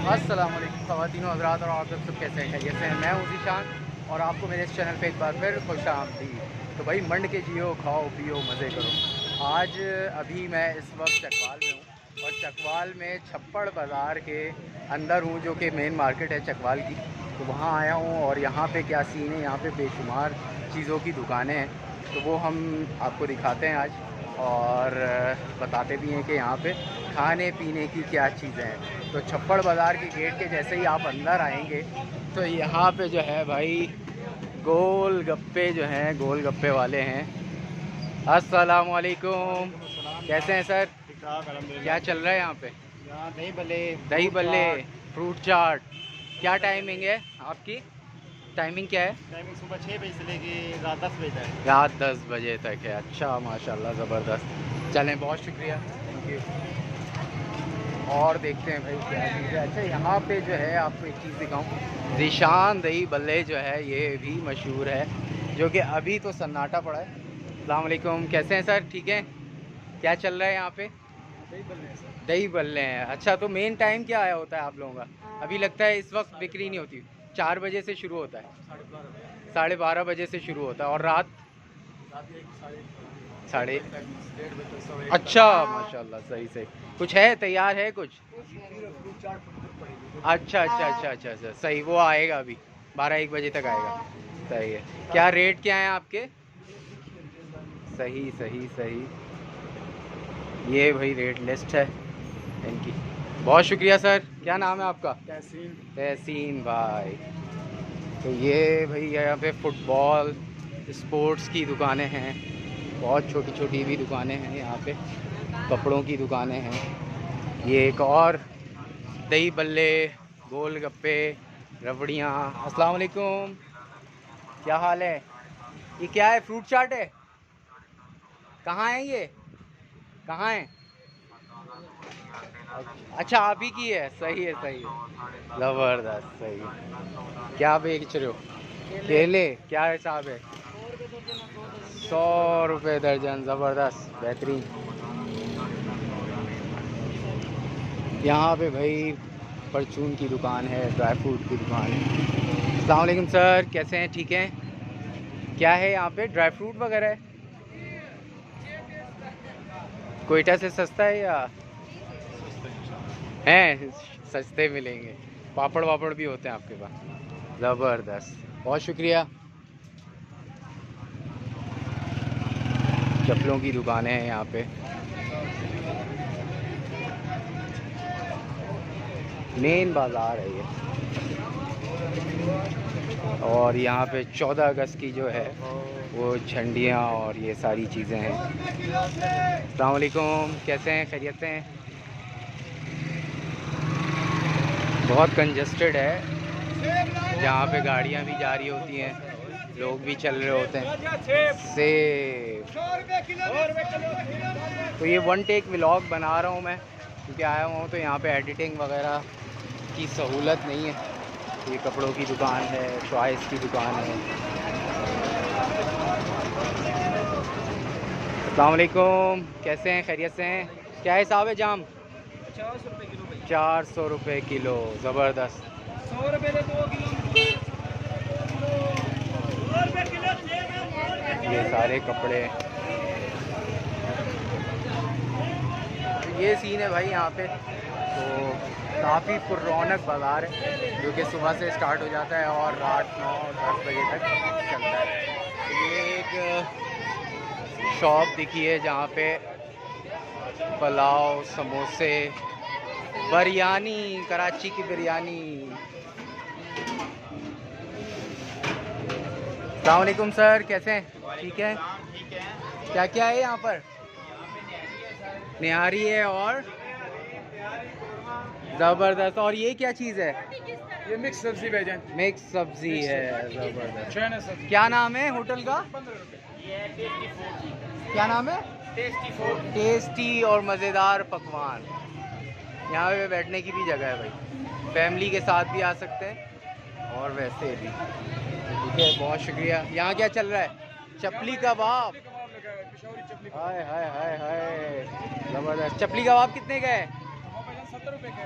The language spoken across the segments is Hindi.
अस्सलाम वालेकुम ख़वातीन व हज़रात, और आप सब कैसे हैं? खैरियत से हैं? मैं हूं ज़ीशान और आपको मेरे इस चैनल पे एक बार फिर खुश आमदीद। तो भाई मंड के जियो, खाओ पियो, मज़े करो। आज अभी मैं इस वक्त चकवाल में हूँ और चकवाल में छप्पड़ बाज़ार के अंदर हूँ, जो कि मेन मार्केट है चकवाल की। तो वहाँ आया हूँ और यहाँ पे क्या सीन है, यहाँ पे बेशुमार चीज़ों की दुकानें हैं। तो वो हम आपको दिखाते हैं आज और बताते भी हैं कि यहाँ पे खाने पीने की क्या चीज़ें हैं। तो छप्पड़ बाज़ार के गेट के जैसे ही आप अंदर आएंगे तो यहाँ पे जो है भाई गोल गप्पे जो हैं, गोल गप्पे वाले हैं। अस्सलाम वालेकुम, कैसे हैं सर? क्या चल रहा है यहाँ पे? यहाँ दही भल्ले, दही बल्ले, फ्रूट चाट। क्या टाइमिंग है आपकी? टाइमिंग क्या है? टाइमिंग सुबह 6 बजे से लेके रात 10 बजे तक। रात 10 बजे तक है। अच्छा, माशाल्लाह, ज़बरदस्त। चलें, बहुत शुक्रिया, थैंक यू। और देखते हैं भाई क्या चीज़ है। अच्छा, यहाँ पे जो है आपको एक चीज़ दिखाऊं, ज़ीशान दही बल्ले जो है ये भी मशहूर है, जो कि अभी तो सन्नाटा पड़ा है। अस्सलाम वालेकुम, कैसे हैं सर? ठीक है। क्या चल रहा है यहाँ पे? दही भल्ले हैं सर। दही बल्ले हैं। अच्छा, तो मेन टाइम क्या आया होता है आप लोगों का? अभी लगता है इस वक्त बिक्री नहीं होती। 4 बजे से शुरू होता है, 12:30 बजे से शुरू होता है और रात साढ़े। अच्छा, माशाल्लाह, सही सही। कुछ है, तैयार है कुछ? अच्छा अच्छा अच्छा अच्छा अच्छा, सही। वो आएगा अभी 12-1 बजे तक आएगा। सही है। क्या रेट क्या है आपके? सही सही सही। ये भाई रेट लिस्ट है इनकी। बहुत शुक्रिया सर। क्या नाम है आपका? तहसीन। तहसीन भाई। तो ये भाई यहाँ पे फुटबॉल स्पोर्ट्स की दुकानें हैं, बहुत छोटी छोटी भी दुकानें हैं यहाँ पे, कपड़ों की दुकानें हैं। ये एक और दही बल्ले, गोलगप्पे, रबड़ियाँ। अस्सलाम वालेकुम, क्या हाल है? ये क्या है? फ्रूट चाट है? कहाँ है ये? कहाँ है? अच्छा, आप ही की है। सही है, सही है, ज़बरदस्त, सही है। क्या बेच रहे हो? केले क्या हिसाब है? 100 रुपये दर्जन। ज़बरदस्त, बेहतरीन। यहाँ पे भाई परचून की दुकान है, ड्राई फ्रूट की दुकान है। अस्सलाम वालेकुम सर, कैसे हैं? ठीक हैं। क्या है यहाँ पे? ड्राई फ्रूट वगैरह है? कोयटा से सस्ता है या हैं? सस्ते मिलेंगे। पापड़ वापड़ भी होते हैं आपके पास? ज़बरदस्त, बहुत शुक्रिया। चप्पलों की दुकानें हैं यहाँ पे। मेन बाज़ार है ये। और यहाँ पे 14 अगस्त की जो है वो झंडियाँ और ये सारी चीज़ें हैं। अस्सलाम वालेकुम, कैसे हैं? खैरियत से हैं? बहुत कंजस्टेड है, जहाँ पे गाड़ियाँ भी जा रही होती हैं, लोग भी चल रहे होते हैं। सेब। तो ये वन टेक व्लॉग बना रहा हूँ मैं, क्योंकि आया हुआ हूँ तो यहाँ पे एडिटिंग वगैरह की सहूलत नहीं है। ये कपड़ों की दुकान है, चॉइस की दुकान है। अस्सलाम वालेकुम, कैसे हैं? खैरियत से हैं? क्या हिसाब है जाम? 400 रुपये किलो भाई। 400 रुपये किलो। ज़बरदस्त। 100 रुपये दे 2 किलो। ये सारे कपड़े। ये सीन है भाई यहाँ पे। तो काफ़ी पुररौनक बाज़ार है, जो कि सुबह से स्टार्ट हो जाता है और रात 9-10 बजे तक चलता है। तो ये एक शॉप दिखी है जहाँ पे पुलाव, समोसे, बिरयानी, कराची की बिरयानी। अस्सलाम वालेकुम सर, कैसे हैं? ठीक है। ठीक है। क्या क्या है यहाँ पर? निहारी है और ज़बरदस्त। और ये क्या चीज़ है? ये मिक्स सब्जी भेजन। मिक्स सब्जी है। ज़बरदस्त। चना सब्जी। क्या नाम है होटल का? 15 रुपये। ये टेस्टी फूड। क्या नाम है? Tasty food. टेस्टी और मज़ेदार पकवान। यहाँ पे बैठने की भी जगह है भाई, फैमिली के साथ भी आ सकते हैं और वैसे भी। ठीक है, बहुत शुक्रिया। यहाँ क्या चल रहा है? चपली कबाब। हाय हाय हाय हाय, ज़बरदस्त। चपली कबाब कितने का है? 70 रुपए के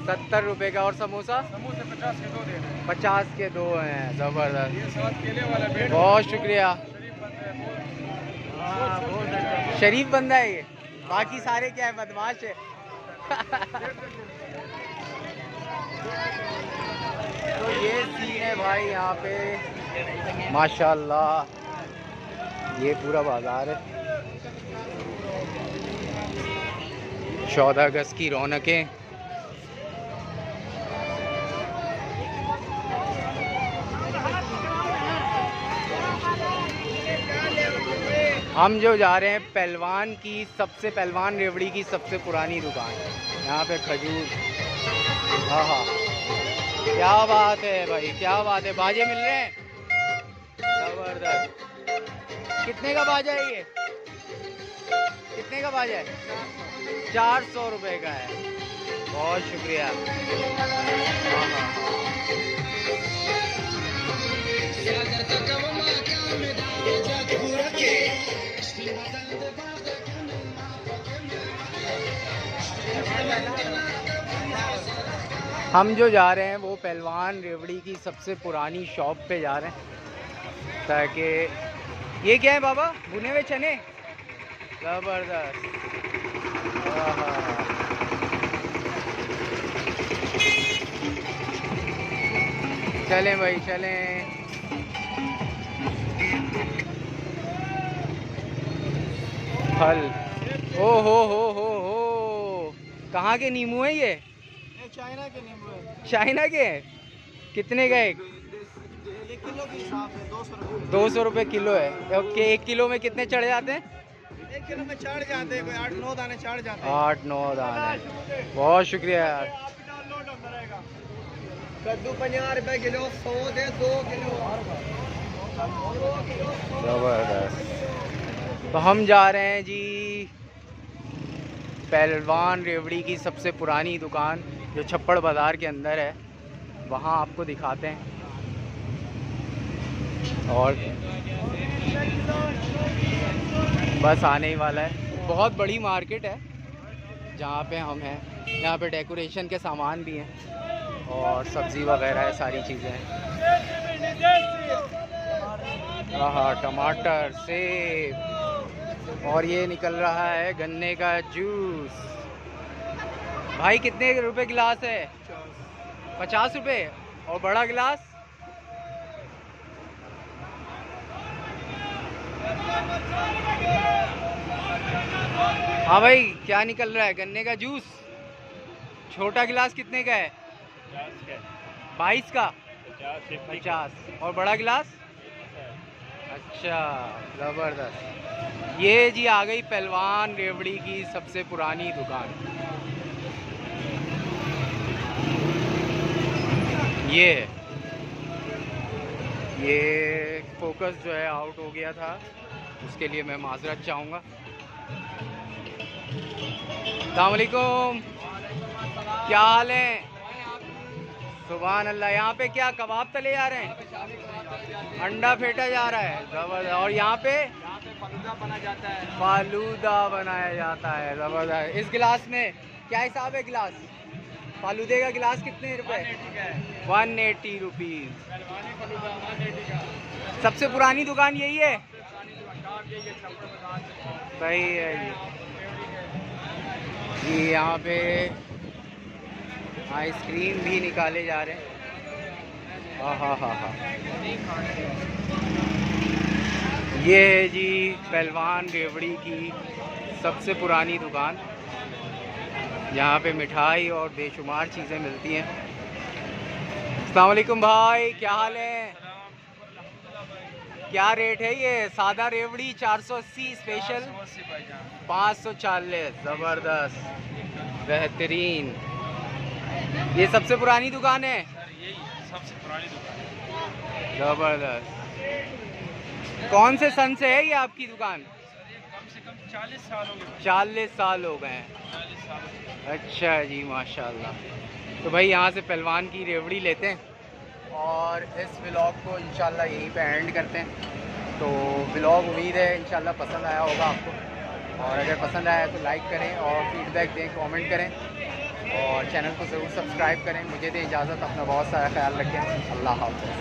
70 रुपये का। और समोसा समोसे 50 के 2 दे रहे हैं। 50 के 2 हैं। ज़बरदस्त, ये साथ केले वाला बेड बहुत शुक्रिया। शरीफ शरीफ बंदा है ये, बाकी सारे क्या है, बदमाश है। तो ये सीन है भाई यहाँ पे माशाल्लाह, ये पूरा बाजार है। 14 अगस्त की रौनकें। हम जो जा रहे हैं पहलवान की सबसे, पहलवान रेवड़ी की सबसे पुरानी दुकान। यहाँ पे खजूर, हाँ हाँ, क्या बात है भाई, क्या बात है। बाजे मिल रहे हैं, जबरदस्त। कितने का बाजा है ये? कितने का बाजा है? 400 रुपये का है। बहुत शुक्रिया। हाँ हाँ। हम जो जा रहे हैं वो पहलवान रेवड़ी की सबसे पुरानी शॉप पे जा रहे हैं, ताकि ये क्या है बाबा? भुने हुए चने, ज़बरदस्त। चलें भाई चलें। फल, ओ हो, कहाँ के नींबू है ये? चाइना के नींबू है। चाइना के? कितने का एक? 1 किलो के हिसाब से 200 रुपये। 200 रुपये किलो है। ओके, 1 किलो में कितने चढ़ जाते हैं? 1 किलो में चढ़ जाते हैं, 8-9 दाने चढ़ जाते हैं। 8-9 दाने। बहुत शुक्रिया यार। कद्दू 50 रुपये किलो, 100 दे 2 किलो। ज़बरदस्त। तो हम जा रहे हैं जी पहलवान रेवड़ी की सबसे पुरानी दुकान जो छप्पड़ बाज़ार के अंदर है, वहाँ आपको दिखाते हैं। और बस आने ही वाला है। बहुत बड़ी मार्केट है जहाँ पे हम हैं। यहाँ पे डेकोरेशन के सामान भी हैं और सब्ज़ी वगैरह है, सारी चीज़ें हैं। हाँ, टमाटर, सेब, और ये निकल रहा है गन्ने का जूस। भाई कितने रुपए गिलास है? 50 रुपये। और बड़ा गिलास? हाँ भाई, क्या निकल रहा है? गन्ने का जूस। छोटा गिलास कितने का है? 22 का? 50। और बड़ा गिलास? अच्छा, ज़बरदस्त। ये जी आ गई पहलवान रेवड़ी की सबसे पुरानी दुकान। ये फोकस जो है आउट हो गया था, उसके लिए मैं माजरत चाहूँगा। अस्सलाम वालेकुम, क्या हाल है? सुभान अल्लाह। यहाँ पे क्या कबाब तले जा रहे हैं? अंडा फेंटा जा रहा है, ज़बरदस्त। और यहाँ पे फालूदा बना जाता है। फालूदा बनाया जाता है, ज़बरदस्त। इस गिलास में क्या हिसाब है? गिलास फालूदे का गिलास कितने रुपए? 180 रुपीज़। सबसे पुरानी दुकान यही है? सही है जी। यहाँ पे आइसक्रीम भी निकाले जा रहे हैं। हाँ। ये है जी पहलवान रेवड़ी की सबसे पुरानी दुकान। यहाँ पे मिठाई और बेशुमार चीज़ें मिलती हैं। अस्सलाम वालेकुम भाई, क्या हाल है? क्या रेट है ये? सादा रेवड़ी 480, स्पेशल 540। ज़बरदस्त, बेहतरीन। ये सबसे पुरानी दुकान है? यही सबसे पुरानी दुकान है। ज़बरदस्त। कौन से सन से है ये आपकी दुकान? कम से कम 40 साल हो गए। 40 साल हो गए हैं। 40 साल। अच्छा जी, माशाल्लाह। तो भाई यहाँ से पहलवान की रेवड़ी लेते हैं और इस व्लॉग को इंशाल्लाह यहीं पे एंड करते हैं। तो व्लॉग उम्मीद है इंशाल्लाह पसंद आया होगा आपको, और अगर पसंद आया तो लाइक करें और फीडबैक दें, कमेंट करें। और चैनल को ज़रूर सब्सक्राइब करें। मुझे दें इजाज़त, अपना बहुत सारा ख्याल रखें। अल्लाह हाफ़िज़।